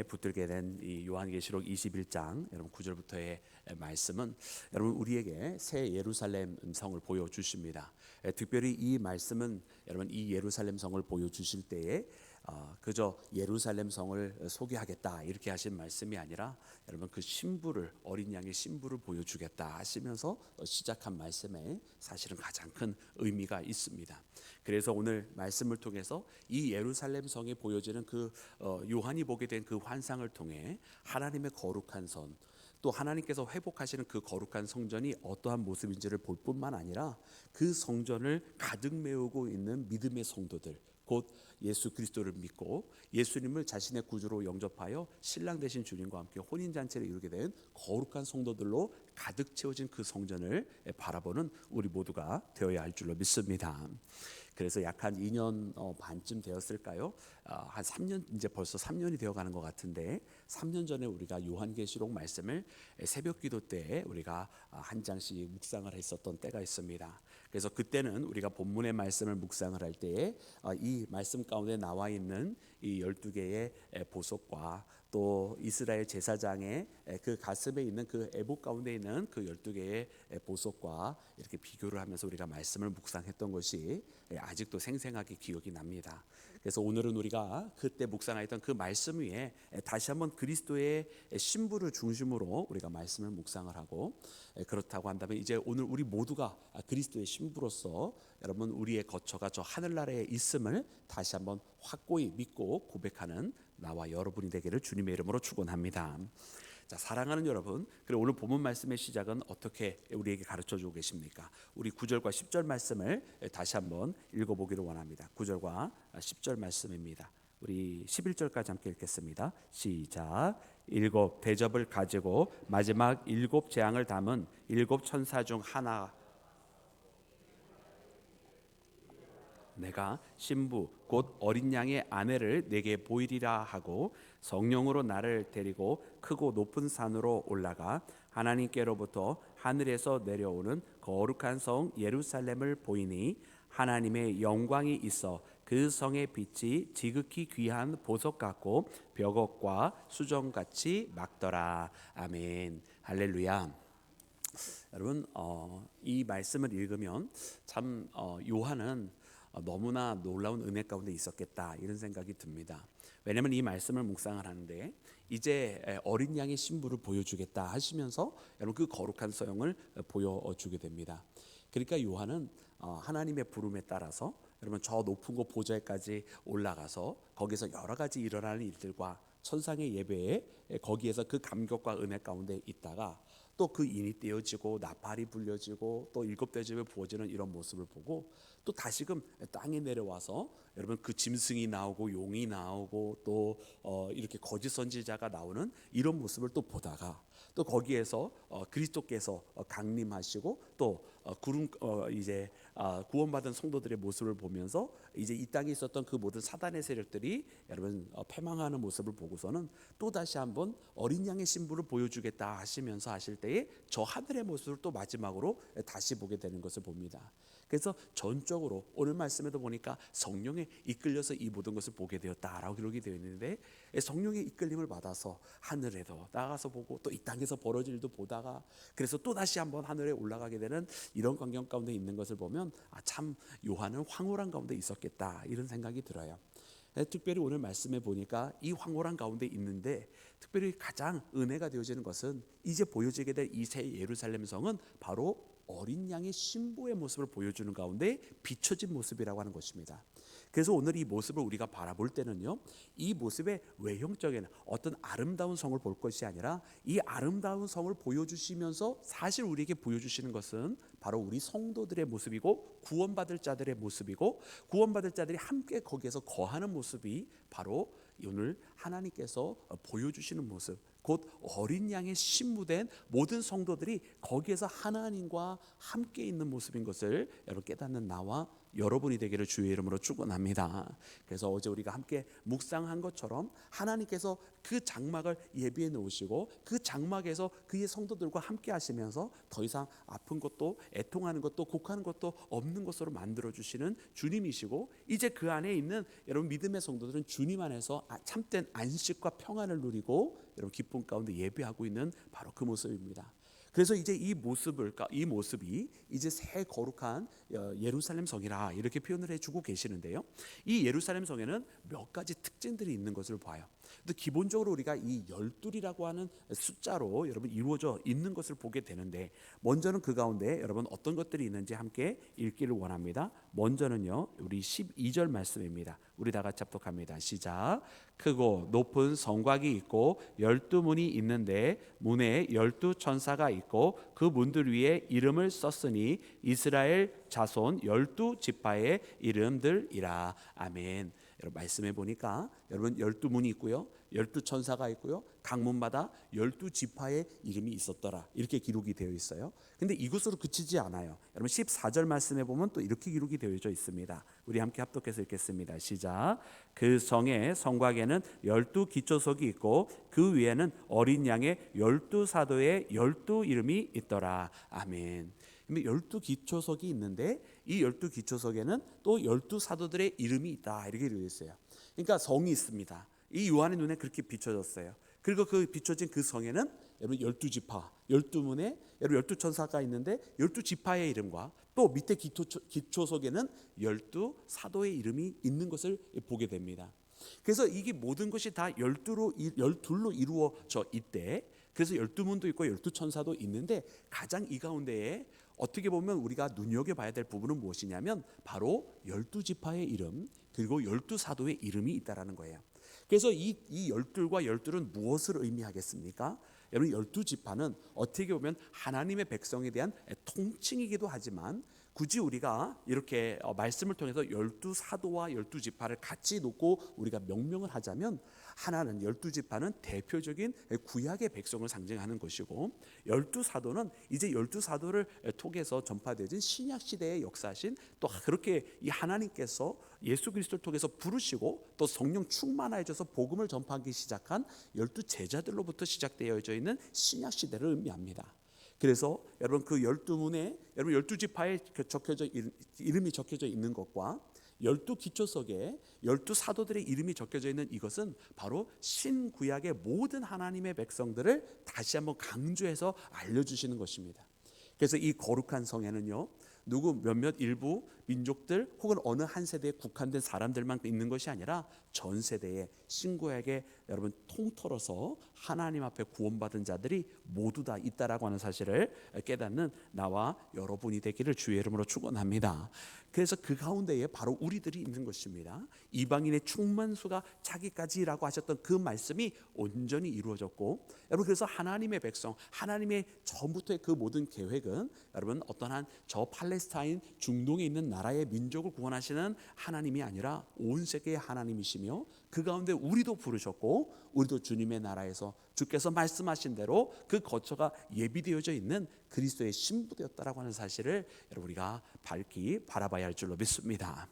붙들게 된 이 요한계시록 21장 여러분 9절부터의 말씀은 여러분 우리에게 새 예루살렘 성을 보여 주십니다. 특별히 이 말씀은 여러분 이 예루살렘 성을 보여 주실 때에 그저 예루살렘 성을 소개하겠다 이렇게 하신 말씀이 아니라 여러분 그 신부를, 어린 양의 신부를 보여주겠다 하시면서 시작한 말씀에 사실은 가장 큰 의미가 있습니다. 그래서 오늘 말씀을 통해서 이 예루살렘 성에 보여지는 그 요한이 보게 된 그 환상을 통해 하나님의 거룩한 선, 또 하나님께서 회복하시는 그 거룩한 성전이 어떠한 모습인지를 볼 뿐만 아니라 그 성전을 가득 메우고 있는 믿음의 성도들, 곧 예수 그리스도를 믿고 예수님을 자신의 구주로 영접하여 신랑 되신 주님과 함께 혼인잔치를 이루게 된 거룩한 성도들로 가득 채워진 그 성전을 바라보는 우리 모두가 되어야 할 줄로 믿습니다. 그래서 약 한 2년 반쯤 되었을까요? 한 3년, 이제 벌써 3년이 되어가는 것 같은데 3년 전에 우리가 요한계시록 말씀을 새벽 기도 때 우리가 한 장씩 묵상을 했었던 때가 있습니다. 그래서 그때는 우리가 본문의 말씀을 묵상을 할 때에 이 말씀 가운데 나와 있는 이 12개의 보석과 또 이스라엘 제사장의 그 가슴에 있는 그 에봇 가운데 있는 그 12개의 보석과 이렇게 비교를 하면서 우리가 말씀을 묵상했던 것이 아직도 생생하게 기억이 납니다. 그래서 오늘은 우리가 그때 묵상했던 그 말씀 위에 다시 한번 그리스도의 신부를 중심으로 우리가 말씀을 묵상을 하고, 그렇다고 한다면 이제 오늘 우리 모두가 그리스도의 신부로서 여러분 우리의 거처가 저 하늘나라에 있음을 다시 한번 확고히 믿고 고백하는 나와 여러분이 되기를 주님의 이름으로 축원합니다. 자, 사랑하는 여러분, 그리고 오늘 본문 말씀의 시작은 어떻게 우리에게 가르쳐 주고 계십니까? 우리 9절과 10절 말씀을 다시 한번 읽어보기를 원합니다. 9절과 10절 말씀입니다. 우리 11절까지 함께 읽겠습니다. 시작. 일곱 대접을 가지고 마지막 일곱 재앙을 담은 일곱 천사 중 하나, 내가 신부 곧 어린 양의 아내를 내게 보이리라 하고 성령으로 나를 데리고 크고 높은 산으로 올라가 하나님께로부터 하늘에서 내려오는 거룩한 성 예루살렘을 보이니 하나님의 영광이 있어 그 성의 빛이 지극히 귀한 보석 같고 벽옥과 수정같이 막더라. 아멘. 할렐루야. 여러분 이 말씀을 읽으면 참 요한은 너무나 놀라운 은혜 가운데 있었겠다 이런 생각이 듭니다. 왜냐하면 이 말씀을 묵상을 하는데 이제 어린 양의 신부를 보여주겠다 하시면서 여러분 그 거룩한 성을 보여주게 됩니다. 그러니까 요한은 하나님의 부름에 따라서 여러분 저 높은 곳 보좌에까지 올라가서 거기서 여러 가지 일어나는 일들과 천상의 예배에 거기에서 그 감격과 은혜 가운데 있다가 또 그 인이 떼어지고 나팔이 불려지고 또 일곱 대접이 부어지는 이런 모습을 보고 또 다시금 땅에 내려와서 여러분 그 짐승이 나오고 용이 나오고 또 이렇게 거짓 선지자가 나오는 이런 모습을 또 보다가 또 거기에서 그리스도께서 강림하시고 또 구름 이제 구원받은 성도들의 모습을 보면서 이제 이 땅에 있었던 그 모든 사단의 세력들이 여러분 패망하는 모습을 보고서는 또 다시 한번 어린 양의 신부를 보여주겠다 하시면서 하실 때에 저 하늘의 모습을 또 마지막으로 다시 보게 되는 것을 봅니다. 그래서 전적으로 오늘 말씀에도 보니까 성령에 이끌려서 이 모든 것을 보게 되었다라고 기록이 되어 있는데 성령의 이끌림을 받아서 하늘에도 나가서 보고 또 이 땅에서 벌어질 일도 보다가 그래서 또 다시 한번 하늘에 올라가게 되는 이런 광경 가운데 있는 것을 보면 참 요한은 황홀한 가운데 있었겠다 이런 생각이 들어요. 특별히 오늘 말씀에 보니까 이 황홀한 가운데 있는데 특별히 가장 은혜가 되어지는 것은 이제 보여지게 될 이 새 예루살렘 성은 바로 어린 양의 신부의 모습을 보여주는 가운데 비춰진 모습이라고 하는 것입니다. 그래서 오늘 이 모습을 우리가 바라볼 때는요, 이 모습의 외형적인 어떤 아름다운 성을 볼 것이 아니라 이 아름다운 성을 보여주시면서 사실 우리에게 보여주시는 것은 바로 우리 성도들의 모습이고 구원받을 자들의 모습이고 구원받을 자들이 함께 거기에서 거하는 모습이 바로 오늘 하나님께서 보여주시는 모습, 곧 어린 양의 신부된 모든 성도들이 거기에서 하나님과 함께 있는 모습인 것을 여러분 깨닫는 나와 여러분이 되기를 주의 이름으로 축원합니다. 그래서 어제 우리가 함께 묵상한 것처럼 하나님께서 그 장막을 예비해 놓으시고 그 장막에서 그의 성도들과 함께 하시면서 더 이상 아픈 것도 애통하는 것도 곡하는 것도 없는 것으로 만들어 주시는 주님이시고, 이제 그 안에 있는 여러분 믿음의 성도들은 주님 안에서 참된 안식과 평안을 누리고 여러분 기쁨 가운데 예배하고 있는 바로 그 모습입니다. 그래서 이제 이 모습이 이제 새 거룩한 예루살렘 성이라 이렇게 표현을 해주고 계시는데요. 이 예루살렘 성에는 몇 가지 특징들이 있는 것을 봐요. 근데 기본적으로 우리가 이 12이라고 하는 숫자로 여러분 이루어져 있는 것을 보게 되는데, 먼저는 그 가운데 여러분 어떤 것들이 있는지 함께 읽기를 원합니다. 먼저는요, 우리 12절 말씀입니다. 우리 다 같이 합독합니다. 시작. 크고 높은 성곽이 있고 12문이 있는데 문에 12천사가 있고 그 문들 위에 이름을 썼으니 이스라엘 자손 12지파의 이름들이라. 아멘. 여러분 말씀해 보니까 여러분 12문이 있고요, 12천사가 있고요, 각 문마다 12지파의 이름이 있었더라 이렇게 기록이 되어 있어요. 근데 이것으로 그치지 않아요. 여러분 14절 말씀해 보면 또 이렇게 기록이 되어져 있습니다. 우리 함께 합독해서 읽겠습니다. 시작. 그 성의 성곽에는 12기초석이 있고 그 위에는 어린 양의 12사도의 12 이름이 있더라. 아멘. 12기초석이 있는데 이 12기초석에는 또 12사도들의 이름이 있다 이렇게 되어 있어요. 그러니까 성이 있습니다. 이 요한의 눈에 그렇게 비춰졌어요. 그리고 그 비춰진 그 성에는 여러분 12지파, 12문에 여러분 12천사가 있는데 12지파의 이름과 또 밑에 기초석에는 12사도의 이름이 있는 것을 보게 됩니다. 그래서 이게 모든 것이 다 12로 이루어져 있대. 그래서 12문도 있고 12천사도 있는데 가장 이 가운데에 어떻게 보면 우리가 눈여겨봐야 될 부분은 무엇이냐면 바로 12지파의 이름 그리고 12사도의 이름이 있다라는 거예요. 그래서 이 12과 12는 무엇을 의미하겠습니까? 여러분 12지파는 어떻게 보면 하나님의 백성에 대한 통칭이기도 하지만 굳이 우리가 이렇게 말씀을 통해서 12사도와 12지파를 같이 놓고 우리가 명명을 하자면, 하나는 12지파는 대표적인 구약의 백성을 상징하는 것이고 12사도는 이제 12사도를 통해서 전파되진 신약시대의 역사신, 또 그렇게 이 하나님께서 예수 그리스도를 통해서 부르시고 또 성령 충만하여져서 복음을 전파하기 시작한 12제자들로부터 시작되어져 있는 신약시대를 의미합니다. 그래서 여러분 그 12문에 여러분 12지파에 이름이 적혀져 있는 것과 12기초석에 12사도들의 이름이 적혀져 있는 이것은 바로 신구약의 모든 하나님의 백성들을 다시 한번 강조해서 알려주시는 것입니다. 그래서 이 거룩한 성에는요, 누구 몇몇 일부 민족들 혹은 어느 한 세대에 국한된 사람들만 있는 것이 아니라 전 세대에 신구약에 여러분 통틀어서 하나님 앞에 구원받은 자들이 모두 다 있다라고 하는 사실을 깨닫는 나와 여러분이 되기를 주의 이름으로 축원합니다. 그래서 그 가운데에 바로 우리들이 있는 것입니다. 이방인의 충만수가 차기까지라고 하셨던 그 말씀이 온전히 이루어졌고, 여러분 그래서 하나님의 백성, 하나님의 전부터의 그 모든 계획은 여러분 어떤 한 저 팔레스타인 중동에 있는 나라의 민족을 구원하시는 하나님이 아니라 온 세계의 하나님이시며 그 가운데 우리도 부르셨고 우리도 주님의 나라에서 주께서 말씀하신 대로 그 거처가 예비되어져 있는 그리스도의 신부되었다라고 하는 사실을 여러분 우리가 밝히 바라봐야 할 줄로 믿습니다.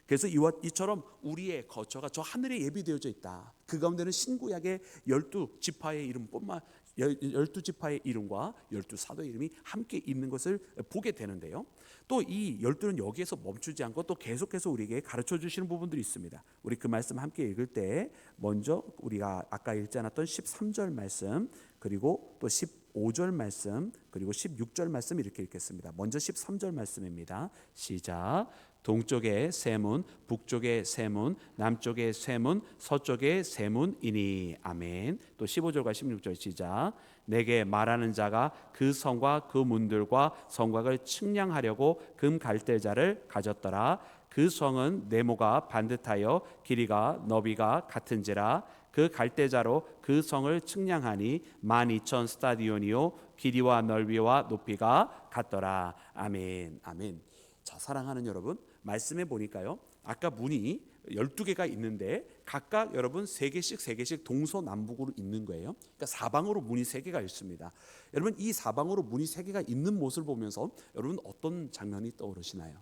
그래서 이처럼 우리의 거처가 저 하늘에 예비되어져 있다. 그 가운데는 신구약의 12지파의 이름뿐만 12지파의 이름과 12사도의 이름이 함께 있는 것을 보게 되는데요. 또 이 12는 여기에서 멈추지 않고 또 계속해서 우리에게 가르쳐 주시는 부분들이 있습니다. 우리 그 말씀 함께 읽을 때 먼저 우리가 아까 읽지 않았던 13절 말씀, 그리고 또 15절 말씀, 그리고 16절 말씀 이렇게 읽겠습니다. 먼저 13절 말씀입니다. 시작. 동쪽에 세 문, 북쪽에 세 문, 남쪽에 세 문, 서쪽에 세 문이니. 아멘. 또 15절과 16절 시작. 내게 말하는 자가 그 성과 그 문들과 성곽을 측량하려고 금 갈대자를 가졌더라. 그 성은 네모가 반듯하여 길이가 너비가 같은지라. 그 갈대자로 그 성을 측량하니 12,000 스타디온이요 길이와 넓이와 높이가 같더라. 아멘. 아멘. 자, 사랑하는 여러분, 말씀해 보니까요, 아까 문이 12개가 있는데 각각 여러분 3개씩 동서남북으로 있는 거예요. 그러니까 사방으로 문이 3개가 있습니다. 여러분 이 사방으로 문이 3개가 있는 모습을 보면서 여러분 어떤 장면이 떠오르시나요?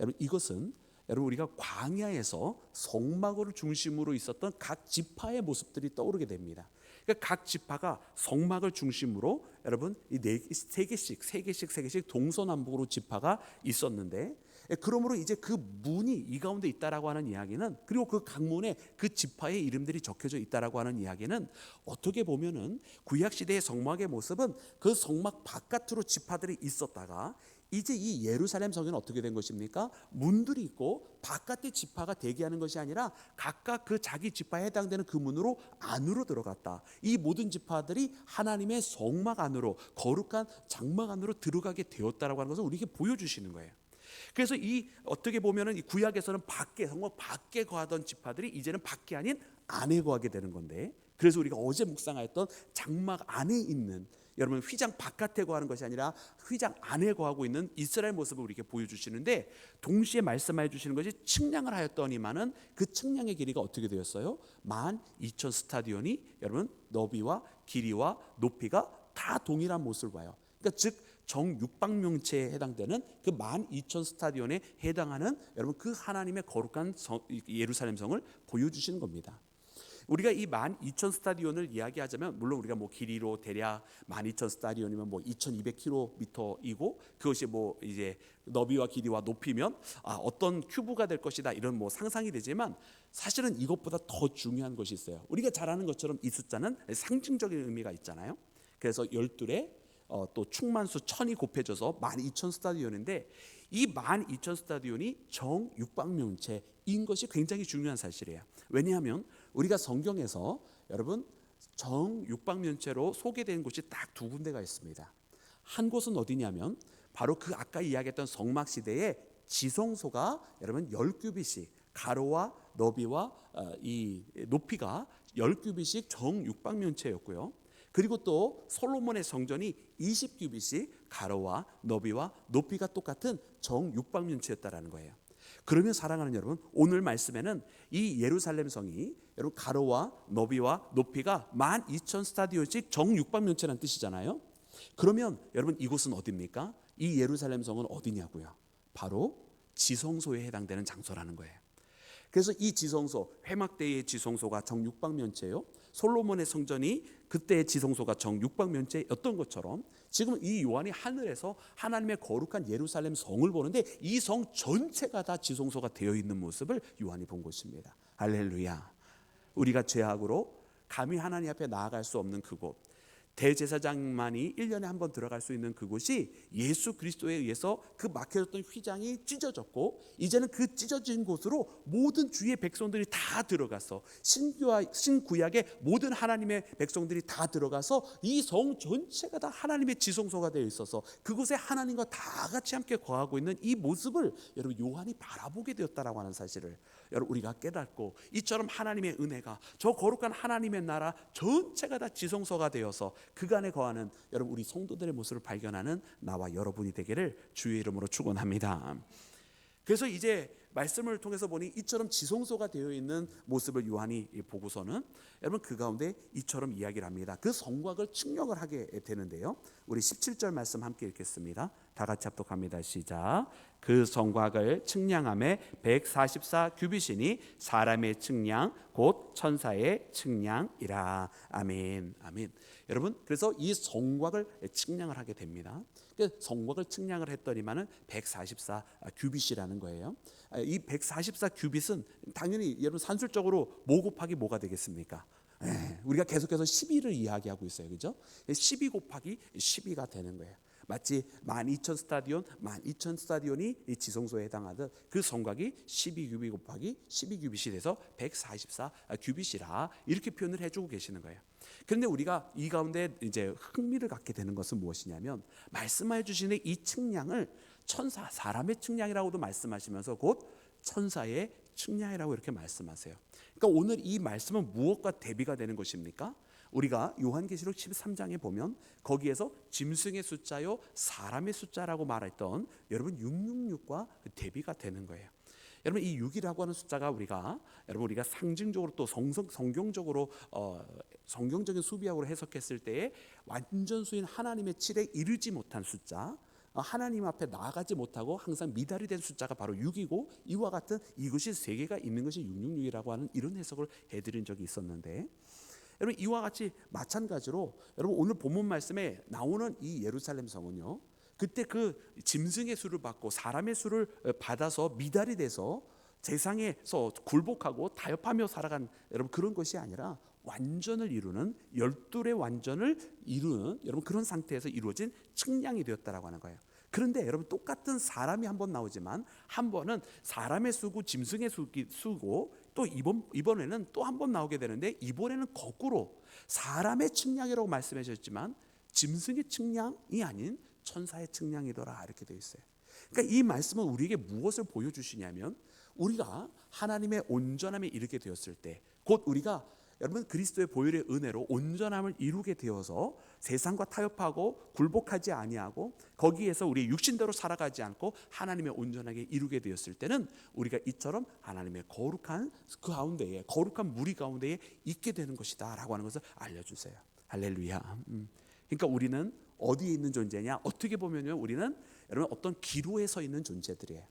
여러분 이것은 여러분 우리가 광야에서 성막을 중심으로 있었던 각 지파의 모습들이 떠오르게 됩니다. 그러니까 각 지파가 성막을 중심으로 여러분 세 개씩 동서남북으로 지파가 있었는데, 그러므로 이제 그 문이 이 가운데 있다라고 하는 이야기는, 그리고 그 각 문에 그 지파의 이름들이 적혀져 있다라고 하는 이야기는, 어떻게 보면은 구약 시대의 성막의 모습은 그 성막 바깥으로 지파들이 있었다가 이제 이 예루살렘 성에는 어떻게 된 것입니까? 문들이 있고 바깥에 지파가 대기하는 것이 아니라 각각 그 자기 지파에 해당되는 그 문으로 안으로 들어갔다. 이 모든 지파들이 하나님의 성막 안으로, 거룩한 장막 안으로 들어가게 되었다라고 하는 것을 우리에게 보여주시는 거예요. 그래서 이 어떻게 보면은 이 구약에서는 밖에, 성막 밖에 거하던 지파들이 이제는 밖이 아닌 안에 거하게 되는 건데, 그래서 우리가 어제 묵상하였던 장막 안에 있는, 여러분 휘장 바깥에 거하는 것이 아니라 휘장 안에 거하고 있는 이스라엘 모습을 우리에게 보여주시는데, 동시에 말씀해 주시는 것이 측량을 하였더니만은 그 측량의 길이가 어떻게 되었어요? 12,000 스타디온이 여러분 너비와 길이와 높이가 다 동일한 모습을 봐요. 그러니까 즉 정육박명체에 해당되는 그 12,000 스타디온에 해당하는 여러분 그 하나님의 거룩한 예루살렘 성을 보여주시는 겁니다. 우리가 이 12,000 스타디온을 이야기하자면, 물론 우리가 뭐 길이로 대략 12,000 스타디온이면 뭐 2,200km이고, 그것이 뭐 이제 너비와 길이와 높이면 어떤 큐브가 될 것이다, 이런 뭐 상상이 되지만, 사실은 이것보다 더 중요한 것이 있어요. 우리가 잘 아는 것처럼 이 숫자는 상징적인 의미가 있잖아요. 그래서 12에 또 충만수 1000이 곱해져서 12,000 스타디온인데, 이 12,000 스타디온이 정육박명체인 것이 굉장히 중요한 사실이에요. 왜냐하면 우리가 성경에서 여러분 정육박면체로 소개된 곳이 딱 두 군데가 있습니다. 한 곳은 어디냐면 바로 그 아까 이야기했던 성막 시대의 지성소가 여러분 10규빗씩, 가로와 너비와 이 높이가 10규빗씩 정육박면체였고요. 그리고 또 솔로몬의 성전이 20규빗씩 가로와 너비와 높이가 똑같은 정육박면체였다라는 거예요. 그러면 사랑하는 여러분, 오늘 말씀에는 이 예루살렘 성이 여러분 가로와 너비와 높이가 12,000 스타디온씩 정육박면체라는 뜻이잖아요. 그러면 여러분 이곳은 어디입니까? 이 예루살렘 성은 어디냐고요? 바로 지성소에 해당되는 장소라는 거예요. 그래서 이 지성소, 회막 때의 지성소가 정육박면체요, 솔로몬의 성전이 그때의 지성소가 정육박면체였던 것처럼, 지금 이 요한이 하늘에서 하나님의 거룩한 예루살렘 성을 보는데 이 성 전체가 다 지성소가 되어 있는 모습을 요한이 본 것입니다. 할렐루야. 우리가 죄악으로 감히 하나님 앞에 나아갈 수 없는 그곳, 대제사장만이 1년에 한 번 들어갈 수 있는 그곳이 예수 그리스도에 의해서 그 막혀졌던 휘장이 찢어졌고, 이제는 그 찢어진 곳으로 모든 주의 백성들이 다 들어가서, 신구약의 모든 하나님의 백성들이 다 들어가서 이 성 전체가 다 하나님의 지성소가 되어 있어서 그곳에 하나님과 다 같이 함께 거하고 있는 이 모습을 여러분 요한이 바라보게 되었다라고 하는 사실을 여러분 우리가 깨닫고, 이처럼 하나님의 은혜가, 저 거룩한 하나님의 나라 전체가 다 지성소가 되어서 그간에 거하는 여러분 우리 성도들의 모습을 발견하는 나와 여러분이 되기를 주의 이름으로 축원합니다. 그래서 이제 말씀을 통해서 보니 이처럼 지성소가 되어 있는 모습을 요한이 보고서는 여러분 그 가운데 이처럼 이야기를 합니다. 그 성곽을 측량을 하게 되는데요. 우리 17절 말씀 함께 읽겠습니다. 다 같이 합독합니다. 시작. 그 성곽을 측량함에 144 규빗이니 사람의 측량 곧 천사의 측량이라. 아멘. 아멘. 여러분, 그래서 이 성곽을 측량을 하게 됩니다. 성곽을 측량을 했더니만은 144 규빗이라는 거예요. 이 144 규빗은 당연히 여러분 산술적으로 뭐 곱하기 뭐가 되겠습니까? 우리가 계속해서 12를 이야기하고 있어요. 그죠? 12 곱하기 12가 되는 거예요. 마치 12,000 스타디온, 12,000 스타디온이 이 지성소에 해당하듯 그 성곽이 12규빗 곱하기 12규빗이 돼서 144 규빗이라 이렇게 표현을 해주고 계시는 거예요. 그런데 우리가 이 가운데 이제 흥미를 갖게 되는 것은 무엇이냐면, 말씀해 주시는 이 측량을 천사, 사람의 측량이라고도 말씀하시면서 곧 천사의 측량이라고 이렇게 말씀하세요. 그러니까 오늘 이 말씀은 무엇과 대비가 되는 것입니까? 우리가 요한계시록 13장에 보면 거기에서 짐승의 숫자요 사람의 숫자라고 말했던 여러분 666과 대비가 되는 거예요. 여러분 이 6이라고 하는 숫자가 우리가 상징적으로 또 성경적으로 성경적인 수비학으로 해석했을 때에 완전수인 하나님의 7에 이르지 못한 숫자, 하나님 앞에 나아가지 못하고 항상 미달이 된 숫자가 바로 6이고, 이와 같은 이것이 세계가 있는 것이 666이라고 하는 이런 해석을 해드린 적이 있었는데, 여러분 이와 같이 마찬가지로 여러분 오늘 본문 말씀에 나오는 이 예루살렘 성은요, 그때 그 짐승의 수를 받고 사람의 수를 받아서 미달이 돼서 세상에서 굴복하고 타협하며 살아간 여러분 그런 것이 아니라 완전을 이루는, 열둘의 완전을 이루는 여러분 그런 상태에서 이루어진 측량이 되었다라고 하는 거예요. 그런데 여러분 똑같은 사람이 한 번 나오지만 한 번은 사람의 수고 짐승의 수고, 또 이번에는 또 한 번 나오게 되는데 이번에는 거꾸로 사람의 측량이라고 말씀해 주셨지만 짐승의 측량이 아닌 천사의 측량이더라 이렇게 되어 있어요. 그러니까 이 말씀은 우리에게 무엇을 보여주시냐면, 우리가 하나님의 온전함에 이르게 되었을 때, 곧 우리가 여러분 그리스도의 보혈의 은혜로 온전함을 이루게 되어서 세상과 타협하고 굴복하지 아니하고 거기에서 우리의 육신대로 살아가지 않고 하나님의 온전하게 이루게 되었을 때는 우리가 이처럼 하나님의 거룩한 그 가운데에, 거룩한 무리 가운데에 있게 되는 것이다 라고 하는 것을 알려주세요. 할렐루야. 그러니까 우리는 어디에 있는 존재냐? 어떻게 보면요, 우리는 여러분 어떤 기로에 서 있는 존재들이에요.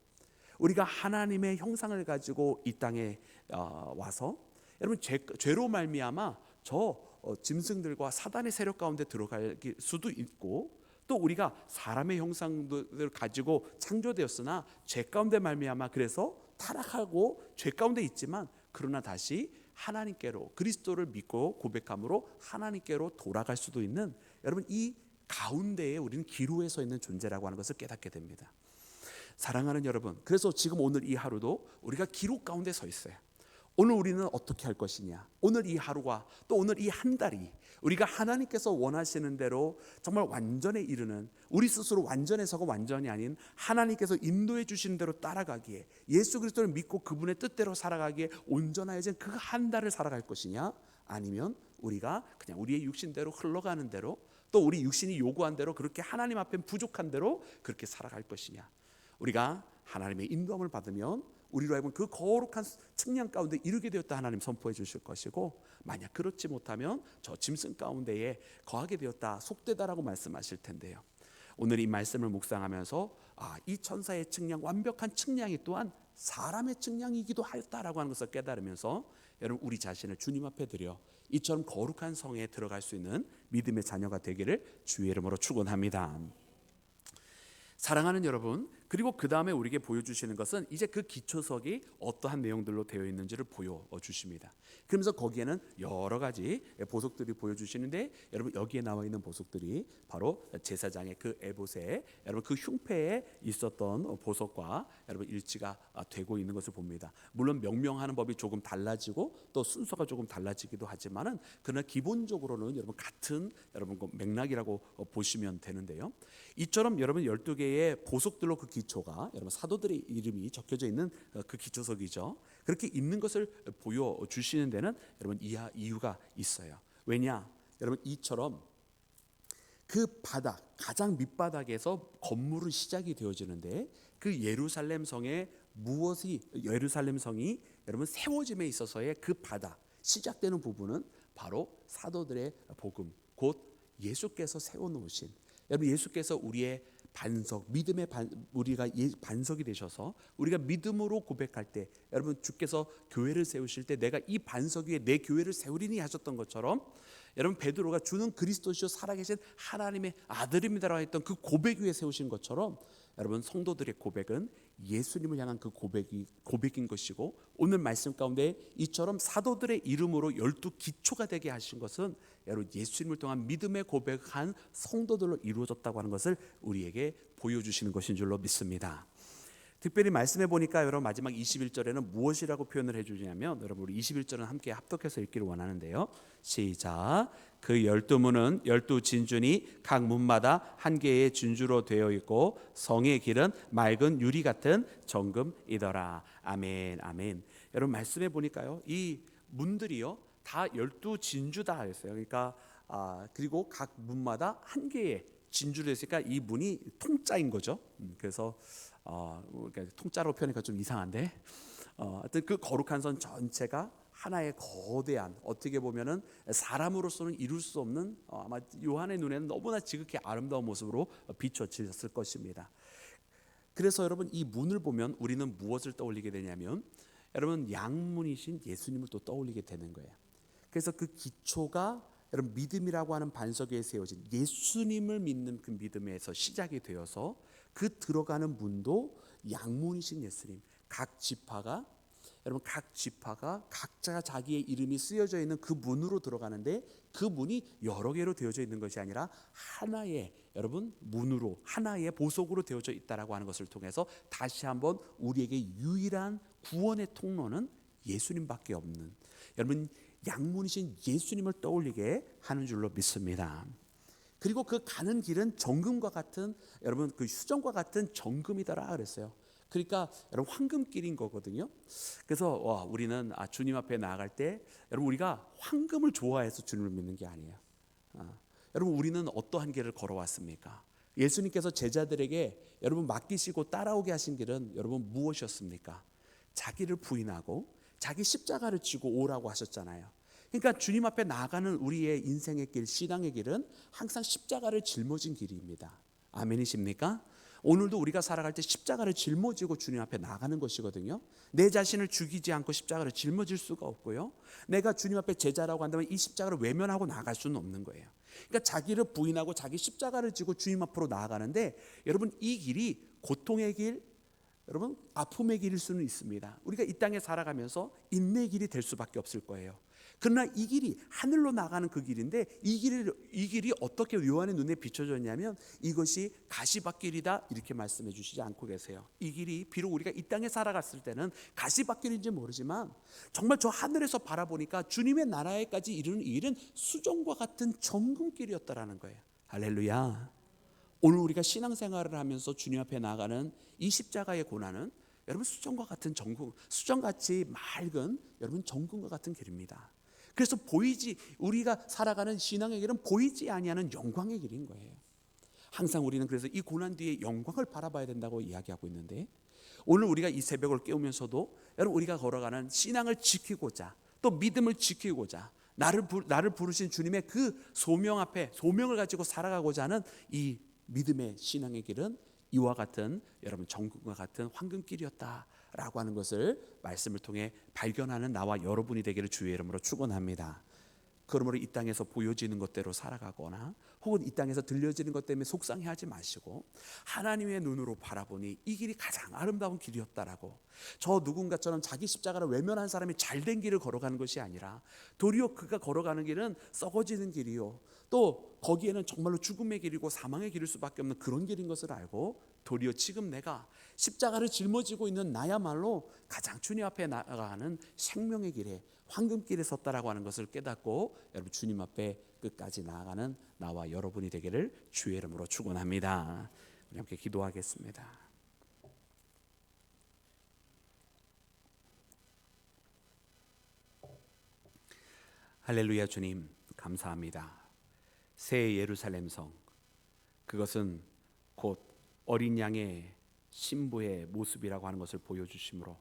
우리가 하나님의 형상을 가지고 이 땅에 와서 여러분 죄로 말미암아 짐승들과 사단의 세력 가운데 들어갈 수도 있고, 또 우리가 사람의 형상들을 가지고 창조되었으나 죄 가운데 말미암아 그래서 타락하고 죄 가운데 있지만, 그러나 다시 하나님께로 그리스도를 믿고 고백함으로 하나님께로 돌아갈 수도 있는 여러분 이 가운데에 우리는 기로에 서 있는 존재라고 하는 것을 깨닫게 됩니다. 사랑하는 여러분, 그래서 지금 오늘 이 하루도 우리가 기로 가운데 서 있어요. 오늘 우리는 어떻게 할 것이냐? 오늘 이 하루가 또 오늘 이 한 달이 우리가 하나님께서 원하시는 대로 정말 완전에 이르는, 우리 스스로 완전해서가 완전이 아닌 하나님께서 인도해 주시는 대로 따라가기에, 예수 그리스도를 믿고 그분의 뜻대로 살아가기에 온전하여진 그 한 달을 살아갈 것이냐, 아니면 우리가 그냥 우리의 육신대로 흘러가는 대로, 또 우리 육신이 요구한 대로 그렇게 하나님 앞에 부족한 대로 그렇게 살아갈 것이냐. 우리가 하나님의 인도함을 받으면 우리로 하여금 그 거룩한 측량 가운데 이르게 되었다 하나님 선포해 주실 것이고, 만약 그렇지 못하면 저 짐승 가운데에 거하게 되었다, 속되다라고 말씀하실 텐데요. 오늘 이 말씀을 묵상하면서 이 천사의 측량, 완벽한 측량이 또한 사람의 측량이기도 하였다라고 하는 것을 깨달으면서 여러분 우리 자신을 주님 앞에 드려 이처럼 거룩한 성에 들어갈 수 있는 믿음의 자녀가 되기를 주의 이름으로 축원합니다. 사랑하는 여러분, 그리고 그 다음에 우리에게 보여주시는 것은 이제 그 기초석이 어떠한 내용들로 되어 있는지를 보여주십니다. 그러면서 거기에는 여러 가지 보석들이 보여주시는데, 여러분 여기에 나와 있는 보석들이 바로 제사장의 그 에봇에 여러분 그 흉패에 있었던 보석과 여러분 일치가 되고 있는 것을 봅니다. 물론 명명하는 법이 조금 달라지고 또 순서가 조금 달라지기도 하지만은 그러나 기본적으로는 여러분 같은 여러분 그 맥락이라고 보시면 되는데요. 이처럼 여러분 12개의 보석들로 그 기초가 여러분 사도들의 이름이 적혀져 있는 그 기초석이죠. 그렇게 있는 것을 보여주시는 데는 여러분 이유가 있어요. 왜냐? 여러분 이처럼 그 바닥, 가장 밑바닥에서 건물은 시작이 되어지는데, 그 예루살렘 성이 여러분 세워짐에 있어서의 그 바닥, 시작되는 부분은 바로 사도들의 복음, 곧 예수께서 세워놓으신, 여러분 예수께서 우리의 반석, 믿음의 우리가 반석이 되셔서 우리가 믿음으로 고백할 때, 여러분 주께서 교회를 세우실 때 내가 이 반석 위에 내 교회를 세우리니 하셨던 것처럼, 여러분 베드로가 주는 그리스도시요 살아계신 하나님의 아들입니다라고 했던 그 고백 위에 세우신 것처럼, 여러분 성도들의 고백은 예수님을 향한 그 고백인 것이고, 오늘 말씀 가운데 이처럼 사도들의 이름으로 12 기초가 되게 하신 것은 여러분 예수님을 통한 믿음의 고백한 성도들로 이루어졌다고 하는 것을 우리에게 보여주시는 것인 줄로 믿습니다. 특별히 말씀해 보니까 여러분 마지막 21절에는 무엇이라고 표현을 해주냐면, 여러분 우리 21절은 함께 합독해서 읽기를 원하는데요. 시작. 그 12문은 12 진준이 각 문마다 한 개의 진주로 되어 있고 성의 길은 맑은 유리 같은 정금이더라. 아멘, 아멘. 여러분 말씀해 보니까요, 이 문들이요 다 12 진주다 했어요. 그러니까 그리고 각 문마다 한 개의 진주로 했으니까 이 문이 통짜인 거죠. 그래서 통짜로 표현하니까 좀 이상한데, 하여튼 그 거룩한 선 전체가 하나의 거대한, 어떻게 보면은 사람으로서는 이룰 수 없는, 아마 요한의 눈에는 너무나 지극히 아름다운 모습으로 비춰졌을 것입니다. 그래서 여러분, 이 문을 보면 우리는 무엇을 떠올리게 되냐면, 여러분, 양문이신 예수님을 또 떠올리게 되는 거예요. 그래서 그 기초가 여러분 믿음이라고 하는 반석 위에 세워진 예수님을 믿는 그 믿음에서 시작이 되어서, 그 들어가는 문도 양문이신 예수님, 각 지파가 각자 자기의 이름이 쓰여져 있는 그 문으로 들어가는데, 그 문이 여러 개로 되어져 있는 것이 아니라 하나의, 여러분, 문으로, 하나의 보석으로 되어져 있다라고 하는 것을 통해서 다시 한번 우리에게 유일한 구원의 통로는 예수님밖에 없는, 여러분, 양문이신 예수님을 떠올리게 하는 줄로 믿습니다. 그리고 그 가는 길은 정금과 같은, 여러분, 그 수정과 같은 정금이더라 그랬어요. 그러니까 여러분, 황금길인 거거든요. 그래서 우리는 주님 앞에 나아갈 때, 여러분, 우리가 황금을 좋아해서 주님을 믿는 게 아니에요. 여러분, 우리는 어떠한 길을 걸어왔습니까? 예수님께서 제자들에게 여러분 맡기시고 따라오게 하신 길은 여러분 무엇이었습니까? 자기를 부인하고 자기 십자가를 지고 오라고 하셨잖아요. 그러니까 주님 앞에 나아가는 우리의 인생의 길, 신앙의 길은 항상 십자가를 짊어진 길입니다. 아멘이십니까? 오늘도 우리가 살아갈 때 십자가를 짊어지고 주님 앞에 나가는 것이거든요. 내 자신을 죽이지 않고 십자가를 짊어질 수가 없고요. 내가 주님 앞에 제자라고 한다면 이 십자가를 외면하고 나갈 수는 없는 거예요. 그러니까 자기를 부인하고 자기 십자가를 지고 주님 앞으로 나아가는데, 여러분, 이 길이 고통의 길, 여러분, 아픔의 길일 수는 있습니다. 우리가 이 땅에 살아가면서 인내의 길이 될 수밖에 없을 거예요. 그러나 이 길이 하늘로 나가는 그 길인데, 이 길이 어떻게 요한의 눈에 비춰졌냐면, 이것이 가시밭길이다 이렇게 말씀해 주시지 않고 계세요. 이 길이 비록 우리가 이 땅에 살아갔을 때는 가시밭길인지 모르지만, 정말 저 하늘에서 바라보니까 주님의 나라에까지 이르는 이 길은 수정과 같은 정금길이었다라는 거예요. 할렐루야. 오늘 우리가 신앙생활을 하면서 주님 앞에 나가는 이 십자가의 고난은 여러분 수정과 같은 정금, 수정같이 맑은 여러분 정금과 같은 길입니다. 그래서 우리가 살아가는 신앙의 길은 보이지 아니하는 영광의 길인 거예요. 항상 우리는 그래서 이 고난 뒤에 영광을 바라봐야 된다고 이야기하고 있는데, 오늘 우리가 이 새벽을 깨우면서도 여러분, 우리가 걸어가는 신앙을 지키고자, 또 믿음을 지키고자, 나를 부르신 주님의 그 소명 앞에 소명을 가지고 살아가고자 하는 이 믿음의 신앙의 길은 이와 같은, 여러분, 정금과 같은 황금길이었다라고 하는 것을 말씀을 통해 발견하는 나와 여러분이 되기를 주의 이름으로 축원합니다. 그러므로 이 땅에서 보여지는 것대로 살아가거나 혹은 이 땅에서 들려지는 것 때문에 속상해하지 마시고, 하나님의 눈으로 바라보니 이 길이 가장 아름다운 길이었다라고, 저 누군가처럼 자기 십자가를 외면한 사람이 잘된 길을 걸어가는 것이 아니라 도리어 그가 걸어가는 길은 썩어지는 길이요, 또 거기에는 정말로 죽음의 길이고 사망의 길일 수밖에 없는 그런 길인 것을 알고, 도리어 지금 내가 십자가를 짊어지고 있는 나야말로 가장 주님 앞에 나아가는 생명의 길에, 황금길에 섰다라고 하는 것을 깨닫고, 여러분, 주님 앞에 끝까지 나아가는 나와 여러분이 되기를 주의 이름으로 축원합니다. 우리 함께 기도하겠습니다. 할렐루야. 주님 감사합니다. 새 예루살렘 성, 그것은 곧 어린 양의 신부의 모습이라고 하는 것을 보여주심으로,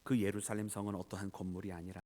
그 예루살렘 성은 어떠한 건물이 아니라